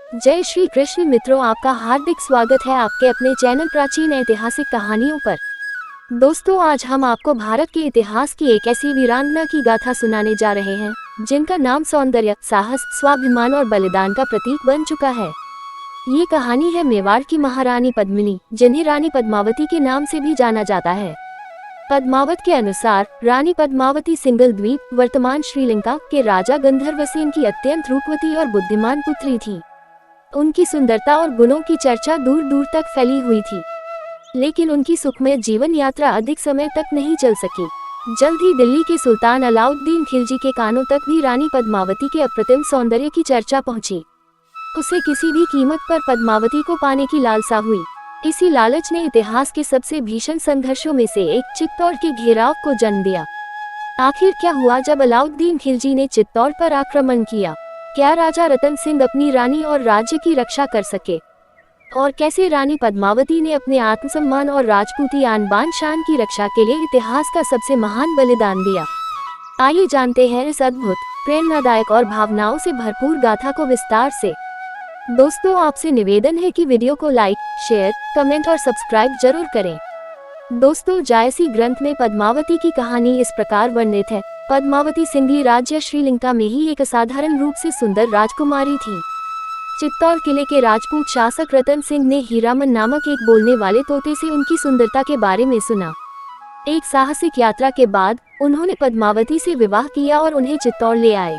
जय श्री कृष्ण मित्रों, आपका हार्दिक स्वागत है आपके अपने चैनल प्राचीन ऐतिहासिक कहानियों पर। दोस्तों, आज हम आपको भारत के इतिहास की एक ऐसी वीरांगना की गाथा सुनाने जा रहे हैं जिनका नाम सौंदर्य, साहस, स्वाभिमान और बलिदान का प्रतीक बन चुका है। ये कहानी है मेवाड़ की महारानी पद्मिनी, जिन्हें रानी पद्मावती के नाम से भी जाना जाता है। पद्मावत के अनुसार रानी पद्मावती सिंघल द्वीप, वर्तमान श्रीलंका के राजा गंधर्वसेन की अत्यंत रूपवती और बुद्धिमान पुत्री थी। उनकी सुंदरता और गुणों की चर्चा दूर दूर तक फैली हुई थी, लेकिन उनकी सुखमय जीवन यात्रा अधिक समय तक नहीं चल सकी। जल्द ही दिल्ली के सुल्तान अलाउद्दीन खिलजी के कानों तक भी रानी पद्मावती के अप्रतिम सौंदर्य की चर्चा पहुंची। उसे किसी भी कीमत पर पद्मावती को पाने की लालसा हुई। इसी लालच ने इतिहास के सबसे भीषण संघर्षों में से एक चित्तौड़ के घेराव को जन्म दिया। आखिर क्या हुआ जब अलाउद्दीन खिलजी ने चित्तौड़ पर आक्रमण किया? क्या राजा रतन सिंह अपनी रानी और राज्य की रक्षा कर सके? और कैसे रानी पद्मावती ने अपने आत्मसम्मान और राजपूती आन बान शान की रक्षा के लिए इतिहास का सबसे महान बलिदान दिया? आइए जानते हैं इस अद्भुत, प्रेरणादायक और भावनाओं से भरपूर गाथा को विस्तार से। दोस्तों, आपसे निवेदन है कि वीडियो को लाइक, शेयर, कमेंट और सब्सक्राइब जरूर करें। दोस्तों, जायसी ग्रंथ में पद्मावती की कहानी इस प्रकार वर्णित है। पद्मावती सिंधी राज्य श्रीलंका में ही एक असाधारण रूप से सुंदर राजकुमारी थी। चित्तौड़ किले के राजपूत शासक रतन सिंह ने हीरामन नामक एक बोलने वाले तोते से उनकी सुंदरता के बारे में सुना। एक साहसिक यात्रा के बाद उन्होंने पद्मावती से विवाह किया और उन्हें चित्तौड़ ले आए।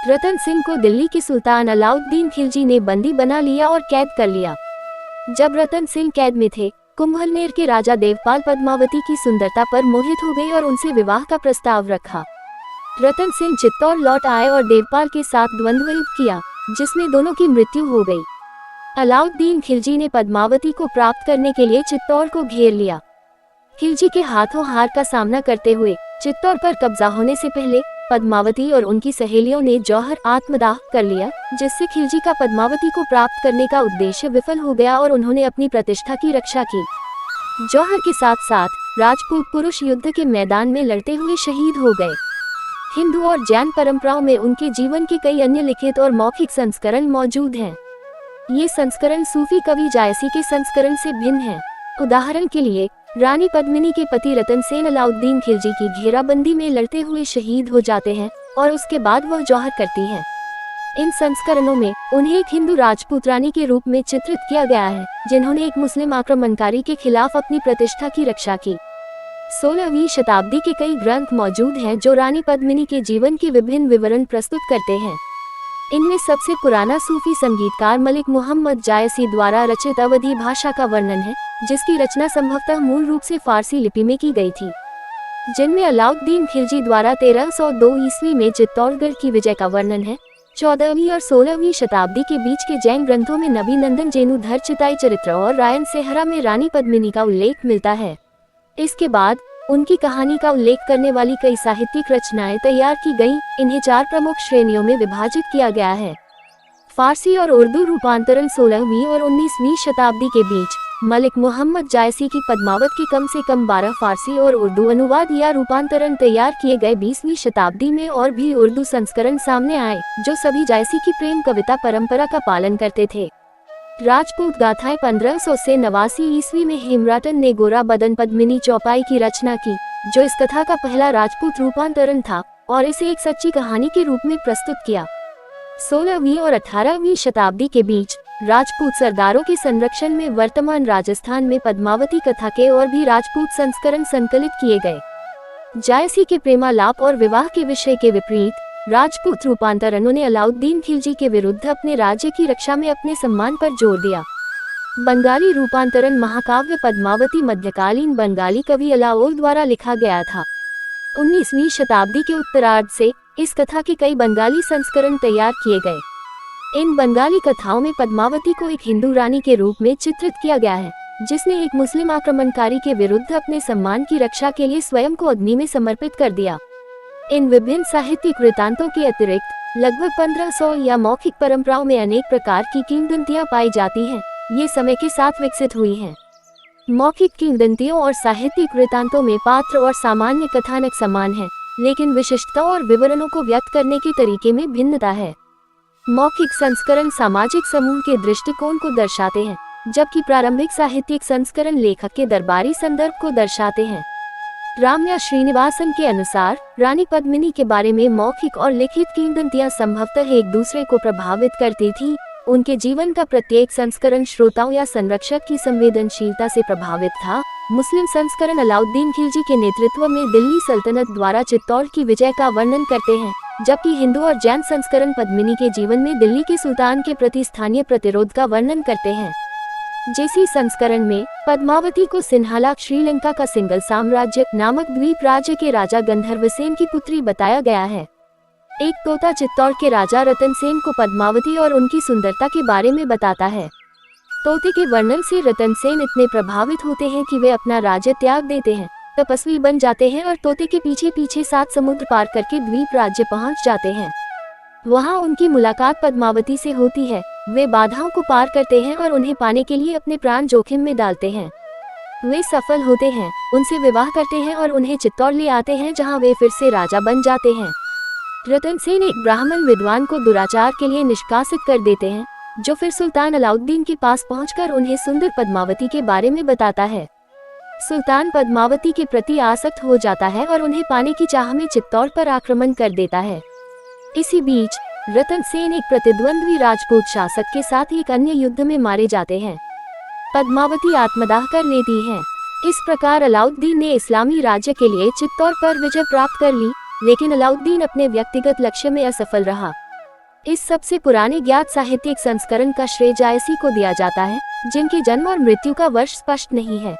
रतन सिंह को दिल्ली के सुल्तान अलाउद्दीन खिलजी ने बंदी बना लिया और कैद कर लिया। जब रतन सिंह कैद में थे, कुंभलनेर के राजा देवपाल पद्मावती की सुंदरता पर मोहित हो गए और उनसे विवाह का प्रस्ताव रखा। रतन सिंह चित्तौड़ लौट आए और देवपाल के साथ द्वंद्व युद्ध किया, जिसमें दोनों की मृत्यु हो गई। अलाउद्दीन खिलजी ने पद्मावती को प्राप्त करने के लिए चित्तौड़ को घेर लिया। खिलजी के हाथों हार का सामना करते हुए चित्तौड़ पर कब्जा होने से पहले पद्मावती और उनकी सहेलियों ने जौहर आत्मदाह कर लिया, जिससे खिलजी का पद्मावती को प्राप्त करने का उद्देश्य विफल हो गया और उन्होंने अपनी प्रतिष्ठा की रक्षा की। जौहर के साथ साथ राजपूत पुरुष युद्ध के मैदान में लड़ते हुए शहीद हो गए। हिंदू और जैन परंपराओं में उनके जीवन के कई अन्य लिखित और मौखिक संस्करण मौजूद हैं। ये संस्करण सूफी कवि जायसी के संस्करण से भिन्न हैं। उदाहरण के लिए, रानी पद्मिनी के पति रतन सेन अलाउद्दीन खिलजी की घेराबंदी में लड़ते हुए शहीद हो जाते हैं और उसके बाद वह जौहर करती हैं। इन संस्करणों में उन्हें एक हिंदू राजपूत रानी के रूप में चित्रित किया गया है, जिन्होंने एक मुस्लिम आक्रमणकारी के खिलाफ अपनी प्रतिष्ठा की रक्षा की। 16वीं शताब्दी के कई ग्रंथ मौजूद हैं जो रानी पद्मिनी के जीवन के विभिन्न विवरण प्रस्तुत करते हैं। इनमें सबसे पुराना सूफी संगीतकार मलिक मुहम्मद जायसी द्वारा रचित अवधी भाषा का वर्णन है, जिसकी रचना संभवतः मूल रूप से फारसी लिपि में की गई थी। जिनमें अलाउद्दीन खिलजी द्वारा 1302 ईस्वी में चित्तौड़गढ़ की विजय का वर्णन है। 14वीं और 16वीं शताब्दी के बीच के जैन ग्रंथों में नबी नंदन जेनुधर चिताई चरित्र और रायन सेहरा में रानी पद्मिनी का उल्लेख मिलता है। इसके बाद उनकी कहानी का उल्लेख करने वाली कई साहित्यिक रचनाएं तैयार की गईं। इन्हें 4 प्रमुख श्रेणियों में विभाजित किया गया है। फारसी और उर्दू रूपांतरण 16वीं और 19वीं शताब्दी के बीच मलिक मुहम्मद जायसी की पद्मावत के कम से कम 12 फारसी और उर्दू अनुवाद या रूपांतरण तैयार किए गए। 20वीं शताब्दी में और भी उर्दू संस्करण सामने आए, जो सभी जायसी की प्रेम कविता परंपरा का पालन करते थे। राजपूत गाथाएं 1500 से 89 ईस्वी में हेमराटन ने गोरा बदन पद्मिनी चौपाई की रचना की, जो इस कथा का पहला राजपूत रूपांतरण था और इसे एक सच्ची कहानी के रूप में प्रस्तुत किया। 16वीं और 18वीं शताब्दी के बीच राजपूत सरदारों के संरक्षण में वर्तमान राजस्थान में पद्मावती कथा के और भी राजपूत संस्करण संकलित किए गए। जायसी के प्रेमालाप और विवाह के विषय के विपरीत राजपूत रूपांतरणों ने अलाउद्दीन खिलजी के विरुद्ध अपने राज्य की रक्षा में अपने सम्मान पर जोर दिया। बंगाली रूपांतरण महाकाव्य पद्मावती मध्यकालीन बंगाली कवि अलाओल द्वारा लिखा गया था। 19वीं शताब्दी के उत्तरार्ध से इस कथा के कई बंगाली संस्करण तैयार किए गए। इन बंगाली कथाओं में पद्मावती को एक हिंदू रानी के रूप में चित्रित किया गया है, जिसने एक मुस्लिम आक्रमणकारी के विरुद्ध अपने सम्मान की रक्षा के लिए स्वयं को अग्नि में समर्पित कर दिया। इन विभिन्न साहित्यिक वृत्तांतों के अतिरिक्त लगभग 1500 या मौखिक परंपराओं में अनेक प्रकार की किंवदंतियां पाई जाती हैं। ये समय के साथ विकसित हुई हैं। मौखिक किंवदंतियों और साहित्यिक वृत्तांतों में पात्र और सामान्य कथानक समान हैं, लेकिन विशिष्टता और विवरणों को व्यक्त करने के तरीके में भिन्नता है। मौखिक संस्करण सामाजिक समूह के दृष्टिकोण को दर्शाते हैं, जबकि प्रारंभिक साहित्यिक संस्करण लेखक के दरबारी संदर्भ को दर्शाते हैं। रामया श्रीनिवासन के अनुसार रानी पद्मिनी के बारे में मौखिक और लिखित किंवदंतियां संभवतः एक दूसरे को प्रभावित करती थीं। उनके जीवन का प्रत्येक संस्करण श्रोताओं या संरक्षक की संवेदनशीलता से प्रभावित था। मुस्लिम संस्करण अलाउद्दीन खिलजी के नेतृत्व में दिल्ली सल्तनत द्वारा चित्तौड़ की विजय का वर्णन करते हैं, जबकि हिंदू और जैन संस्करण पद्मिनी के जीवन में दिल्ली के सुल्तान के प्रति स्थानीय प्रतिरोध का वर्णन करते हैं। जेसी संस्करण में पद्मावती को सिन्हालाक श्रीलंका का सिंगल साम्राज्य नामक द्वीप राज्य के राजा गंधर्वसेन की पुत्री बताया गया है। एक तोता चित्तौड़ के राजा रतनसेन को पद्मावती और उनकी सुंदरता के बारे में बताता है। तोते के वर्णन से रतनसेन इतने प्रभावित होते हैं कि वे अपना राज्य त्याग देते हैं, तपस्वी बन जाते हैं और तोते के पीछे पीछे 7 समुद्र पार करके द्वीप राज्य पहुंच जाते हैं। वहां उनकी मुलाकात पद्मावती से होती है। वे बाधाओं को पार करते हैं और उन्हें पाने के लिए अपने प्राण जोखिम में डालते हैं। वे सफल होते हैं, उनसे विवाह करते हैं और उन्हें चित्तौड़ ले आते हैं, जहां वे फिर से राजा बन जाते हैं। रतनसेन एक ब्राह्मण विद्वान को दुराचार के लिए निष्कासित कर देते हैं, जो फिर सुल्तान अलाउद्दीन के पास पहुंचकर उन्हें सुंदर पद्मावती के बारे में बताता है। सुल्तान पद्मावती के प्रति आसक्त हो जाता है और उन्हें पाने की चाह में चित्तौड़ पर आक्रमण कर देता है। इसी बीच रतनसेन एक प्रतिद्वंद्वी राजपूत शासक के साथ एक अन्य युद्ध में मारे जाते हैं। पद्मावती आत्मदाह कर लेती है। इस प्रकार अलाउद्दीन ने इस्लामी राज्य के लिए चित्तौड़ पर विजय प्राप्त कर ली, लेकिन अलाउद्दीन अपने व्यक्तिगत लक्ष्य में असफल रहा। इस सबसे पुराने ज्ञात साहित्यिक संस्करण का श्रेय जायसी को दिया जाता है, जिनके जन्म और मृत्यु का वर्ष स्पष्ट नहीं है।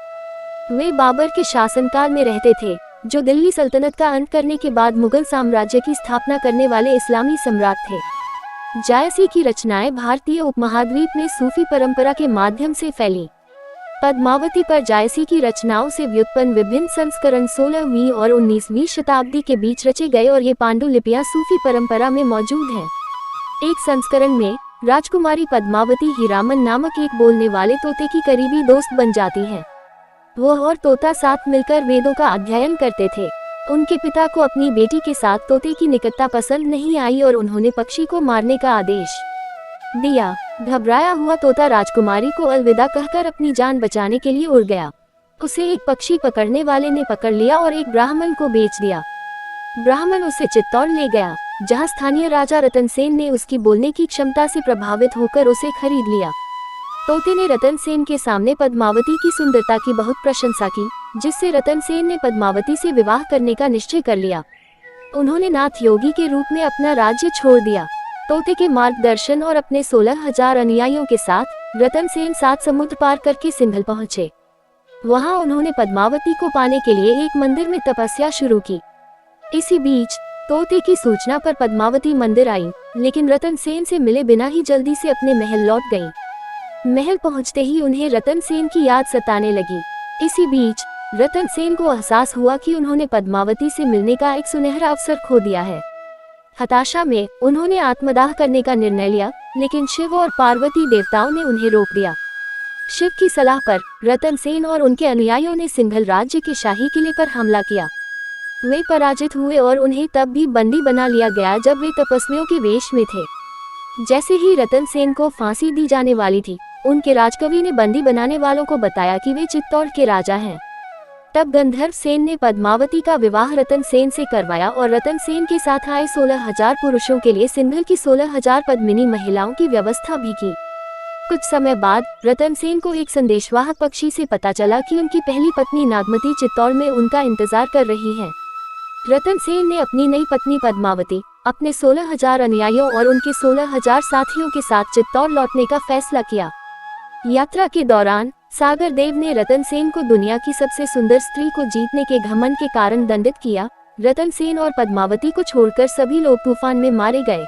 वे बाबर के शासनकाल में रहते थे, जो दिल्ली सल्तनत का अंत करने के बाद मुगल साम्राज्य की स्थापना करने वाले इस्लामी सम्राट थे। जायसी की रचनाएं भारतीय उपमहाद्वीप में सूफी परंपरा के माध्यम से फैली। पद्मावती पर जायसी की रचनाओं से व्युत्पन्न विभिन्न संस्करण 16वीं और 19वीं शताब्दी के बीच रचे गए और ये पांडुलिपियां सूफी परंपरा में मौजूद हैं। एक संस्करण में राजकुमारी पद्मावती हीरामन नामक एक बोलने वाले तोते की करीबी दोस्त बन जाती है। वह और तोता साथ मिलकर वेदों का अध्ययन करते थे। उनके पिता को अपनी बेटी के साथ तोते की निकटता पसंद नहीं आई और उन्होंने पक्षी को मारने का आदेश दिया। घबराया हुआ तोता राजकुमारी को अलविदा कहकर अपनी जान बचाने के लिए उड़ गया। उसे एक पक्षी पकड़ने वाले ने पकड़ लिया और एक ब्राह्मण को बेच दिया। ब्राह्मण उसे चित्तौड़ ले गया, जहां स्थानीय राजा रतनसेन ने उसकी बोलने की क्षमता से प्रभावित होकर उसे खरीद लिया। तोते ने रतनसेन के सामने पद्मावती की सुंदरता की बहुत प्रशंसा की, जिससे रतनसेन ने पद्मावती से विवाह करने का निश्चय कर लिया। उन्होंने नाथ योगी के रूप में अपना राज्य छोड़ दिया। तोते के मार्गदर्शन और अपने 16,000 अनुयायियों के साथ रतनसेन 7 समुद्र पार करके सिंघल पहुंचे। वहां उन्होंने पद्मावती को पाने के लिए एक मंदिर में तपस्या शुरू की। इसी बीच तोते की सूचना पर पद्मावती मंदिर आई, लेकिन रतनसेन से मिले बिना ही जल्दी से अपने महल लौट गईं। महल पहुंचते ही उन्हें रतनसेन की याद सताने लगी। इसी बीच रतनसेन को एहसास हुआ कि उन्होंने पद्मावती से मिलने का एक सुनहरा अवसर खो दिया है। हताशा में उन्होंने आत्मदाह करने का निर्णय लिया, लेकिन शिव और पार्वती देवताओं ने उन्हें रोक दिया। शिव की सलाह पर रतनसेन और उनके अनुयायियों ने सिंघल राज्य के शाही किले पर हमला किया। वे पराजित हुए और उन्हें तब भी बंदी बना लिया गया जब वे तपस्वियों के वेश में थे। जैसे ही रतनसेन को फांसी दी जाने वाली थी, उनके राजकवि ने बंदी बनाने वालों को बताया कि वे चित्तौड़ के राजा हैं। तब गंधर्वसेन ने पद्मावती का विवाह रतनसेन से करवाया और रतनसेन के साथ आए 16,000 पुरुषों के लिए सिंघल की 16,000 पद्मिनी महिलाओं की व्यवस्था भी की। कुछ समय बाद रतनसेन को एक संदेशवाहक पक्षी से पता चला कि उनकी पहली पत्नी नागमती चित्तौड़ में उनका इंतजार कर रही है। रतनसेन ने अपनी नई पत्नी पद्मावती, अपने 16,000 अनुयायियों और उनके 16,000 साथियों के साथ चित्तौड़ लौटने का फैसला किया। यात्रा के दौरान सागर देव ने रतनसेन को दुनिया की सबसे सुंदर स्त्री को जीतने के घमंड के कारण दंडित किया। रतनसेन और पद्मावती को छोड़कर सभी लोग तूफान में मारे गए।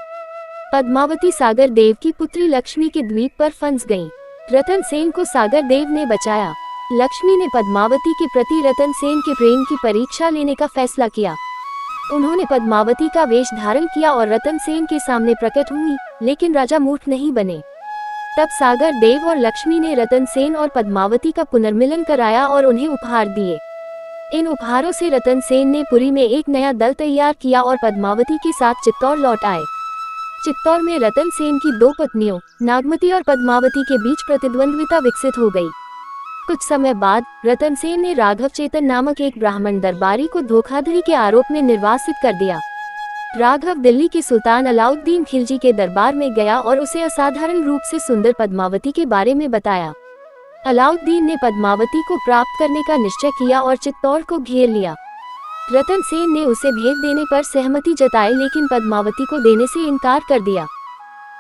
पद्मावती सागर देव की पुत्री लक्ष्मी के द्वीप पर फंस गईं। रतनसेन को सागर देव ने बचाया। लक्ष्मी ने पद्मावती के प्रति रतनसेन के प्रेम की परीक्षा लेने का फैसला किया। उन्होंने पद्मावती का वेश धारण किया और रतनसेन के सामने प्रकट हुई, लेकिन राजा मूर्ख नहीं बने। तब सागर देव और लक्ष्मी ने रतनसेन और पद्मावती का पुनर्मिलन कराया और उन्हें उपहार दिए। इन उपहारों से रतनसेन ने पुरी में एक नया दल तैयार किया और पद्मावती के साथ चित्तौड़ लौट आए। चित्तौड़ में रतन सेन की दो पत्नियों नागमती और पद्मावती के बीच प्रतिद्वंद्विता विकसित हो गई। कुछ समय बाद रतन सेन ने राघव चेतन नामक एक ब्राह्मण दरबारी को धोखाधड़ी के आरोप में निर्वासित कर दिया। राघव दिल्ली के सुल्तान अलाउद्दीन खिलजी के दरबार में गया और उसे असाधारण रूप से सुंदर पद्मावती के बारे में बताया। अलाउद्दीन ने पद्मावती को प्राप्त करने का निश्चय किया और चित्तौड़ को घेर लिया। रतन सेन ने उसे भेंट देने पर सहमति जताई, लेकिन पद्मावती को देने से इनकार कर दिया।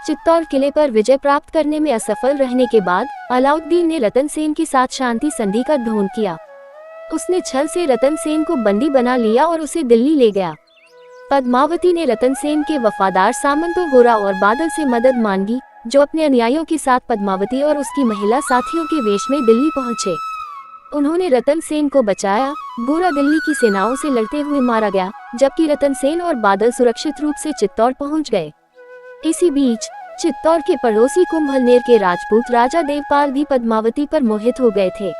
चित्तौड़ किले पर विजय प्राप्त करने में असफल रहने के बाद अलाउद्दीन ने रतन सेन के साथ शांति संधि का ढोंग किया। उसने छल से रतन सेन को बंदी बना लिया और उसे दिल्ली ले गया। पद्मावती ने रतन सेन के वफादार सामंतों गोरा और बादल से मदद मांगी, जो अपने अनुयायियों के साथ पद्मावती और उसकी महिला साथियों के वेश में दिल्ली पहुंचे। उन्होंने रतन सेन को बचाया। गोरा दिल्ली की सेनाओं से लड़ते हुए मारा गया, जबकि रतन सेन और बादल सुरक्षित रूप से चित्तौड़ पहुंच गए। इसी बीच चित्तौड़ के पड़ोसी कुंभलनेर के राजपूत राजा देवपाल भी पद्मावती पर मोहित हो गए थे।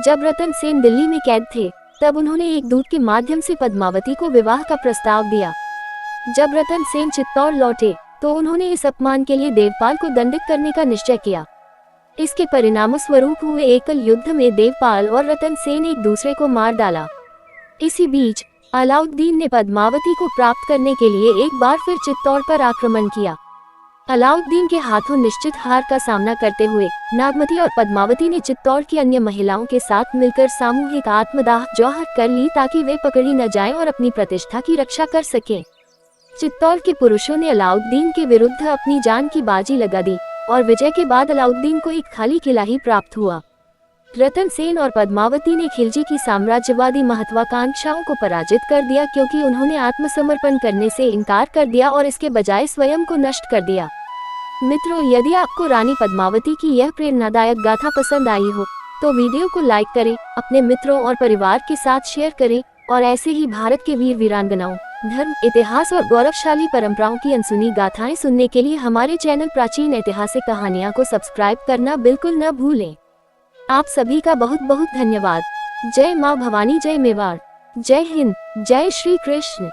जब रतन सेन दिल्ली में कैद थे, तब उन्होंने एक दूत के माध्यम से पद्मावती को विवाह का प्रस्ताव दिया। जब रतन सेन चित्तौड़ लौटे, तो उन्होंने इस अपमान के लिए देवपाल को दंडित करने का निश्चय किया। इसके परिणामस्वरूप हुए एकल युद्ध में देवपाल और रतन सेन एक दूसरे को मार डाला। इसी बीच अलाउद्दीन ने पद्मावती को प्राप्त करने के लिए एक बार फिर चित्तौड़ पर आक्रमण किया। अलाउद्दीन के हाथों निश्चित हार का सामना करते हुए नागमती और पद्मावती ने चित्तौड़ की अन्य महिलाओं के साथ मिलकर सामूहिक आत्मदाह जौहर कर ली, ताकि वे पकड़ी न जाएं और अपनी प्रतिष्ठा की रक्षा कर सकें। चित्तौड़ के पुरुषों ने अलाउद्दीन के विरुद्ध अपनी जान की बाजी लगा दी और विजय के बाद अलाउद्दीन को एक खाली किला ही प्राप्त हुआ। रतन सेन और पद्मावती ने खिलजी की साम्राज्यवादी महत्वाकांक्षाओं को पराजित कर दिया, क्योंकि उन्होंने आत्मसमर्पण करने से इनकार कर दिया और इसके बजाय स्वयं को नष्ट कर दिया। मित्रों, यदि आपको रानी पद्मावती की यह प्रेरणादायक गाथा पसंद आई हो, तो वीडियो को लाइक करें, अपने मित्रों और परिवार के साथ शेयर करें और ऐसे ही भारत के वीर वीरांगनाओं, धर्म, इतिहास और गौरवशाली परंपराओं की अनसुनी गाथाएं सुनने के लिए हमारे चैनल प्राचीन ऐतिहासिक कहानियां को सब्सक्राइब करना बिल्कुल न भूलें। आप सभी का बहुत बहुत धन्यवाद। जय मां भवानी, जय मेवाड़, जय हिंद, जय श्री कृष्ण।